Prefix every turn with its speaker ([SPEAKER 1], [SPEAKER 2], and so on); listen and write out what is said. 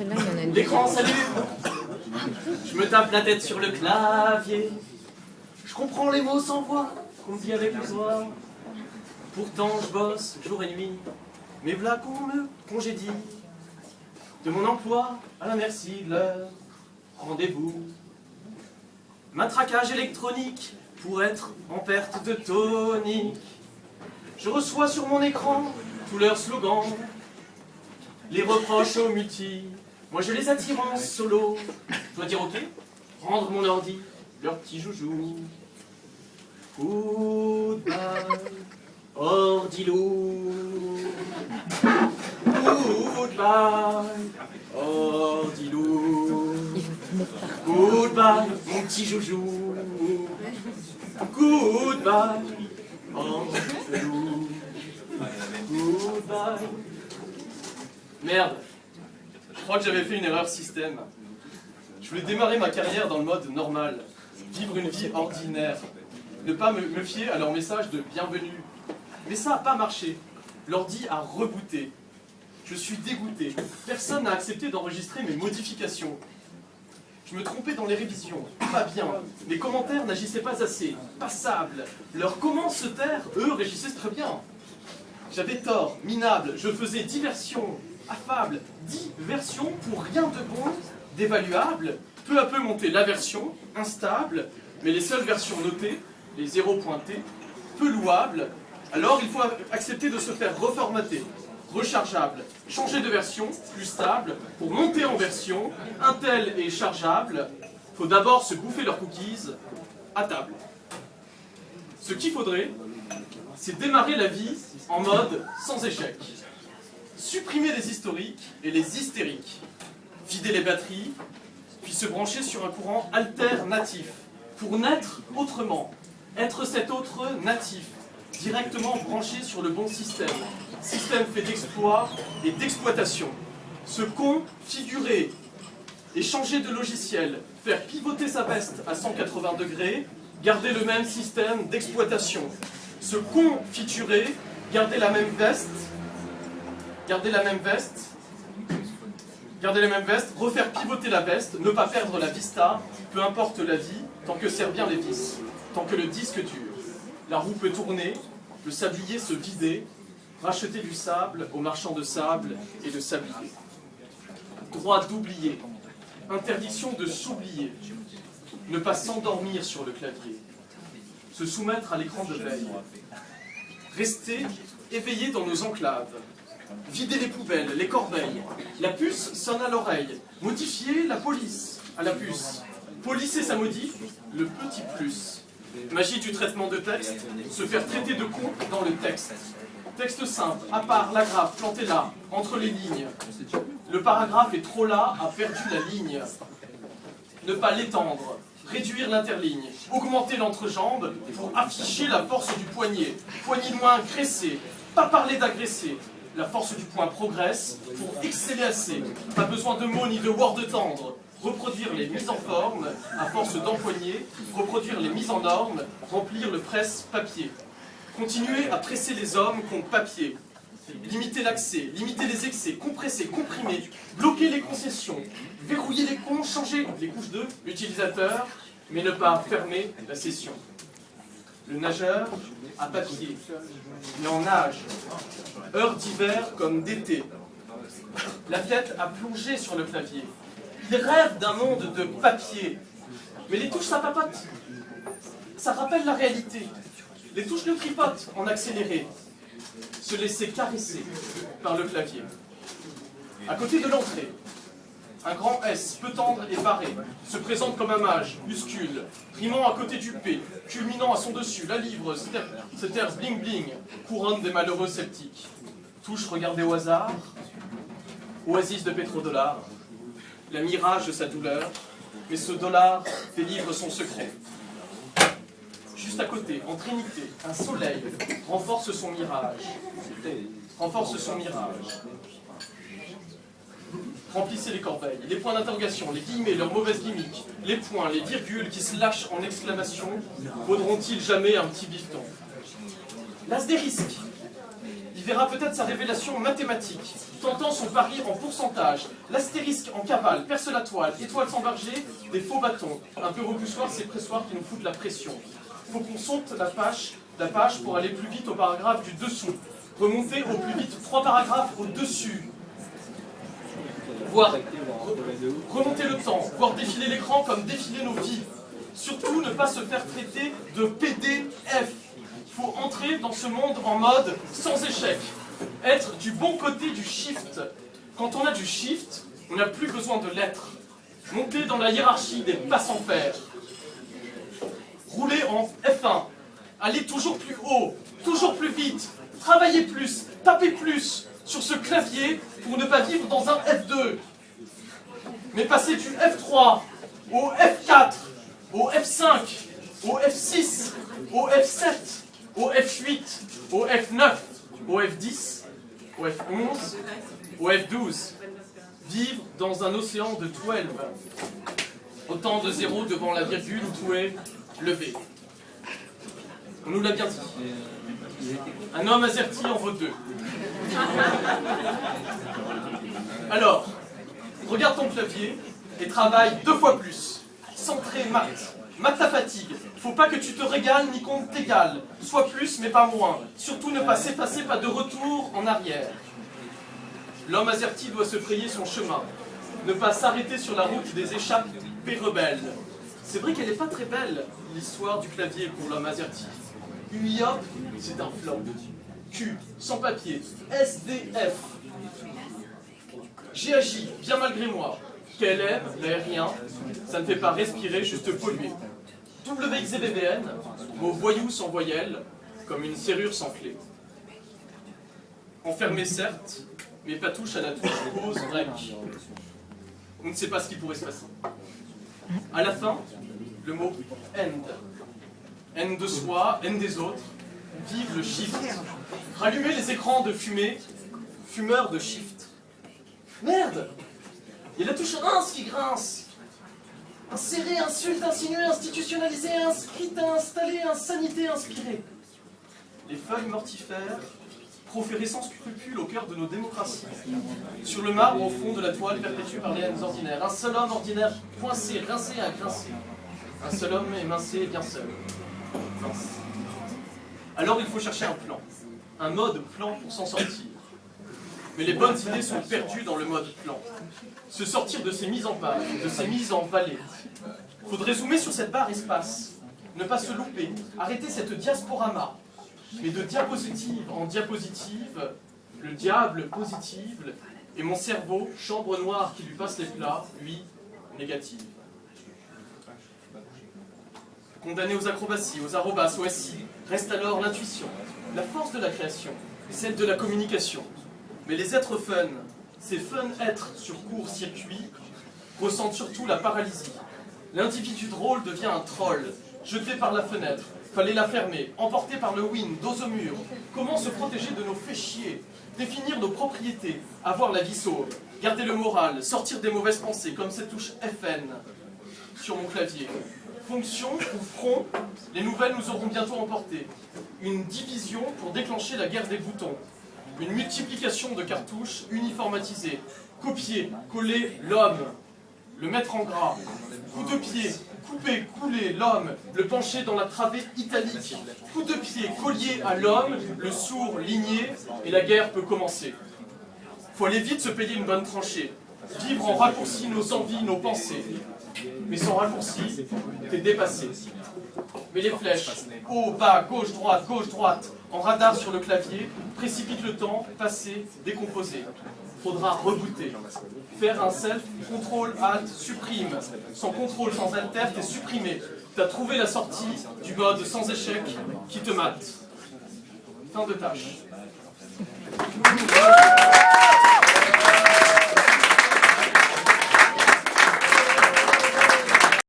[SPEAKER 1] celle-là, il y en a une.
[SPEAKER 2] L'écran s'allume. Je me tape la tête sur le clavier. Je comprends les mots sans voix qu'on me dit avec les doigts. Pourtant je bosse jour et nuit. Mais voilà qu'on me congédie de mon emploi à la merci de leur rendez-vous. Matraquage électronique pour être en perte de tonique. Je reçois sur mon écran tous leurs slogans, les reproches aux multi. Moi je les attire en solo. Je dois dire ok, rendre mon ordi, leur petit joujou. Goodbye, ordilou. Goodbye, ordilou. Goodbye, mon petit joujou. Goodbye, ordilou. Goodbye. Merde, je crois que j'avais fait une erreur système. Je voulais démarrer ma carrière dans le mode normal, vivre une vie ordinaire, ne pas me fier à leur message de bienvenue. Mais ça n'a pas marché. L'ordi a rebooté. Je suis dégoûté. Personne n'a accepté d'enregistrer mes modifications. Je me trompais dans les révisions. Pas bien. Mes commentaires n'agissaient pas assez. Passables. Leurs comment se taire, eux, régissaient très bien. J'avais tort, minable. Je faisais diversion. Affable, diversion pour rien de bon, d'évaluable, peu à peu monter la version, instable, mais les seules versions notées, les zéros pointés, peu louables, alors il faut accepter de se faire reformater, rechargeable, changer de version, plus stable, pour monter en version, Intel et chargeable, faut d'abord se bouffer leurs cookies à table. Ce qu'il faudrait, c'est démarrer la vie en mode sans échec. Supprimer les historiques et les hystériques, vider les batteries, puis se brancher sur un courant alternatif, pour naître autrement, être cet autre natif, directement branché sur le bon système, système fait d'exploit et d'exploitation, se configurer et changer de logiciel, faire pivoter sa veste à 180 degrés, garder le même système d'exploitation, se confiturer, garder la même veste, refaire pivoter la veste, ne pas perdre la vista, peu importe la vie, tant que sert bien les vis, tant que le disque dure. La roue peut tourner, le sablier se vider, racheter du sable aux marchands de sable et de sablier. Droit d'oublier, interdiction de s'oublier, ne pas s'endormir sur le clavier, se soumettre à l'écran de veille, rester éveillé dans nos enclaves, vider les poubelles, les corbeilles. La puce sonne à l'oreille. Modifier la police à la puce. Polisser sa modif, le petit plus. Magie du traitement de texte, se faire traiter de con dans le texte. Texte simple, à part l'agrafe, plantez là, entre les lignes. Le paragraphe est trop là, a perdu la ligne. Ne pas l'étendre, réduire l'interligne, augmenter l'entrejambe pour afficher la force du poignet. Poignée moins graissée, pas parler d'agresser. La force du point progresse pour exceller assez. Pas besoin de mots ni de Word tendre. Reproduire les mises en forme à force d'empoigner. Reproduire les mises en norme. Remplir le presse-papier. Continuer à presser les hommes contre papier. Limiter l'accès, limiter les excès, compresser, comprimer, bloquer les concessions, verrouiller les cons, changer les couches de l'utilisateur, mais ne pas fermer la session. Le nageur à papier, mais en nage, heure d'hiver comme d'été. La tête a plongé sur le clavier. Il rêve d'un monde de papier, mais les touches ça papote. Ça rappelle la réalité. Les touches le tripotent en accéléré. Se laisser caresser par le clavier. À côté de l'entrée, un grand S, peu tendre et barré, se présente comme un mage, muscule, rimant à côté du P, culminant à son dessus, la livre, cet air bling-bling, couronne des malheureux sceptiques. Touche regardée au hasard, oasis de pétrodollar, la mirage de sa douleur, mais ce dollar délivre son secret. Juste à côté, en trinité, un soleil renforce son mirage. Renforce son mirage. Remplissez les corbeilles, les points d'interrogation, les guillemets, leurs mauvaises gimmicks, les points, les virgules qui se lâchent en exclamation, vaudront-ils jamais un petit bifton? L'as des risques. verra peut-être sa révélation mathématique, tentant son pari en pourcentage, l'astérisque en cavale, perce la toile, étoile sans berger, des faux bâtons, un peu repoussoir, ces pressoirs qui nous foutent la pression. Faut qu'on saute la page pour aller plus vite au paragraphe du dessous, remonter au plus vite 3 paragraphes au-dessus, voir remonter le temps, voir défiler l'écran comme défiler nos vies. Surtout ne pas se faire traiter de PDF. Il faut entrer dans ce monde en mode sans échec. Être du bon côté du shift. Quand on a du shift, on n'a plus besoin de lettres. Monter dans la hiérarchie des pas sans faire. Rouler en F1. Aller toujours plus haut, toujours plus vite. Travailler plus, taper plus sur ce clavier pour ne pas vivre dans un F2. Mais passer du F3 au F4, au F5, au F6, au F7, au F8, au F9, au F10, au F11, au F12. Vivre dans un océan de 12. Autant de zéros devant la virgule où tout est levé. On nous l'a bien dit. Un homme azerty en vaut 2. Alors, regarde ton clavier et travaille 2 fois plus. Centré maths. Maths ta fatigue. Faut pas que tu te régales ni qu'on t'égale. Sois plus mais pas moins. Surtout ne pas s'effacer, pas de retour en arrière. L'homme azerty doit se frayer son chemin. Ne pas s'arrêter sur la route des échappées rebelles. C'est vrai qu'elle n'est pas très belle, l'histoire du clavier pour l'homme azerty. UIOP, c'est un flop. Q, sans papier. SDF. J'ai agi, bien malgré moi. KLM, l'aérien, ça ne fait pas respirer, juste polluer. WXVBN, mot voyou sans voyelle, comme une serrure sans clé. Enfermé certes, mais pas touche à la touche pause break. On ne sait pas ce qui pourrait se passer. À la fin, le mot end. End de soi, end des autres. Vive le shift. Rallumez les écrans de fumée, fumeurs de shift. Merde! Il y a la touche rince qui grince. Insérer, insulte, insinuer, institutionnaliser, inscrite, installer, insanité, inspirer. Les feuilles mortifères, proférées sans scrupule au cœur de nos démocraties. Sur le marbre au fond de la toile perpétuée par les haines ordinaires. Un seul homme ordinaire coincé, rincé à grincer. Un seul homme émincé et bien seul. Mince. Alors il faut chercher un plan. Un mode plan pour s'en sortir. Mais les bonnes idées sont perdues dans le mode plan. Se sortir de ces mises en page, de ces mises en vallée. Faudrait zoomer sur cette barre espace. Ne pas se louper. Arrêter cette diasporama. Mais de diapositive en diapositive, le diable positive, et mon cerveau, chambre noire qui lui passe les plats, lui, négative. Condamné aux acrobaties, aux arrobas, aux SI, reste alors l'intuition, la force de la création, celle de la communication. Mais les êtres fun, ces fun êtres sur court-circuit, ressentent surtout la paralysie. L'individu drôle devient un troll, jeté par la fenêtre. Fallait la fermer, emporté par le wind, dos au mur. Comment se protéger de nos féchiers? Définir nos propriétés, avoir la vie sauve, garder le moral, sortir des mauvaises pensées, comme cette touche FN sur mon clavier. Fonction ou front, les nouvelles nous auront bientôt emporté. Une division pour déclencher la guerre des boutons. Une multiplication de cartouches uniformatisées. Copier, coller l'homme, le mettre en gras. Coup de pied, couper, couler l'homme, le pencher dans la travée italique. Coup de pied, collier à l'homme, le sourd ligné, et la guerre peut commencer. Faut aller vite se payer une bonne tranchée. Vivre en raccourci nos envies, nos pensées. Mais sans raccourci, t'es dépassé. Mais les flèches, haut, bas, gauche, droite, en radar sur le clavier, précipitent le temps, passé, décomposé. Faudra rebooter. Faire un self, contrôle, alt, supprime. Sans contrôle, sans alter, t'es supprimé. T'as trouvé la sortie du mode sans échec qui te mate. Fin de tâche.